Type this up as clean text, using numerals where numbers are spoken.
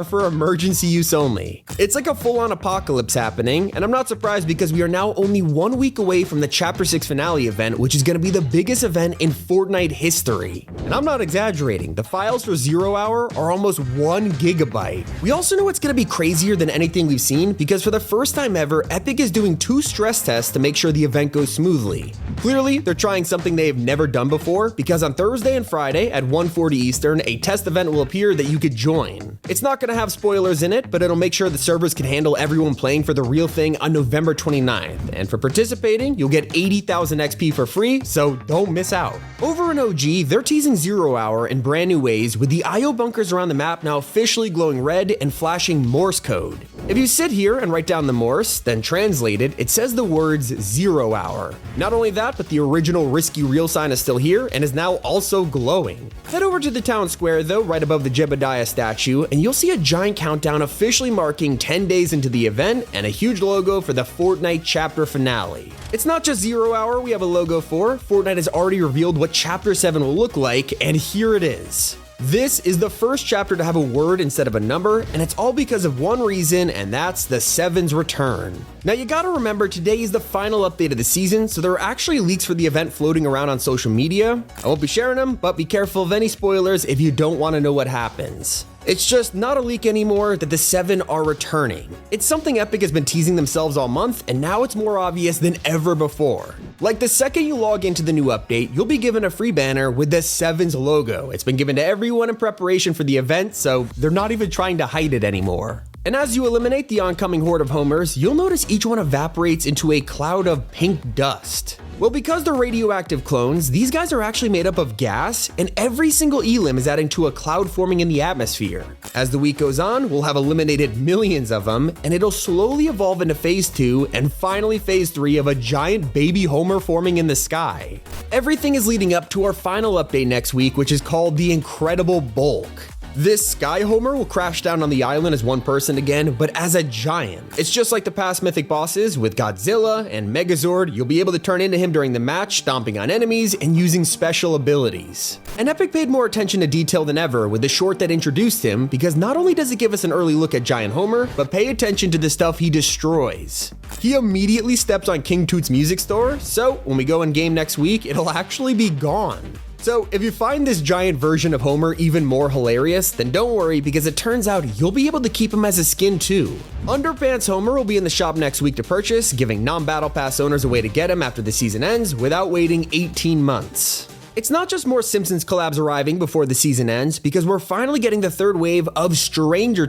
for emergency use only. It's like a full-on apocalypse happening, and I'm not surprised because we are now only 1 week away from the Chapter 6 finale event, which is going to be the biggest event in Fortnite history. And I'm not exaggerating, the files for 0 Hour are almost 1 gigabyte. We also know it's going to be crazier than anything we've seen because for the first time ever, Epic is doing 2 stress tests to make sure the event goes smoothly. Clearly, they're trying something they have never done before because on Thursday and Friday at 1:40 Eastern, a test event will appear that you could join. It's not going to have spoilers in it, but it'll make sure the servers can handle everyone playing for the real thing on November 29th. And for participating, you'll get 80,000 XP for free, so don't miss out. Over in OG, they're teasing 0 Hour in brand new ways with the IO bunkers around the map now officially glowing red and flashing Morse code. If you sit here and write down the Morse, then translate it, it says the words 0 Hour. Not only that, but the original Risky Real sign is still here and is now also glowing. Head over to the town square though, right above the Jebediah statue, and you'll see a giant countdown officially marking 10 days into the event and a huge logo for the Fortnite chapter finale. It's not just 0 Hour we have a logo for. Fortnite has already revealed what Chapter 7 will look like, and here it is. This is the first chapter to have a word instead of a number, and it's all because of one reason, and that's the 7's return. Now you gotta remember, today is the final update of the season, so there are actually leaks for the event floating around on social media. I won't be sharing them, but be careful of any spoilers if you don't want to know what happens. It's just not a leak anymore that the 7 are returning. It's something Epic has been teasing themselves all month, and now it's more obvious than ever before. Like the second you log into the new update, you'll be given a free banner with the 7's logo. It's been given to everyone in preparation for the event, so they're not even trying to hide it anymore. And as you eliminate the oncoming horde of homers, you'll notice each one evaporates into a cloud of pink dust. Well, because they're radioactive clones, these guys are actually made up of gas, and every single elim is adding to a cloud forming in the atmosphere. As the week goes on, we'll have eliminated millions of them, and it'll slowly evolve into phase 2 and finally phase 3 of a giant baby homer forming in the sky. Everything is leading up to our final update next week, which is called the Incredible Bulk. This Sky Homer will crash down on the island as one person again, but as a giant. It's just like the past mythic bosses with Godzilla and Megazord. You'll be able to turn into him during the match, stomping on enemies and using special abilities. And Epic paid more attention to detail than ever with the short that introduced him, because not only does it give us an early look at Giant Homer, but pay attention to the stuff he destroys. He immediately steps on King Toot's music store, so when we go in game next week, it'll actually be gone. So if you find this giant version of Homer even more hilarious, then don't worry, because it turns out you'll be able to keep him as a skin too. Underpants Homer will be in the shop next week to purchase, giving non-Battle Pass owners a way to get him after the season ends without waiting 18 months. It's not just more Simpsons collabs arriving before the season ends, because we're finally getting the third wave of Stranger Things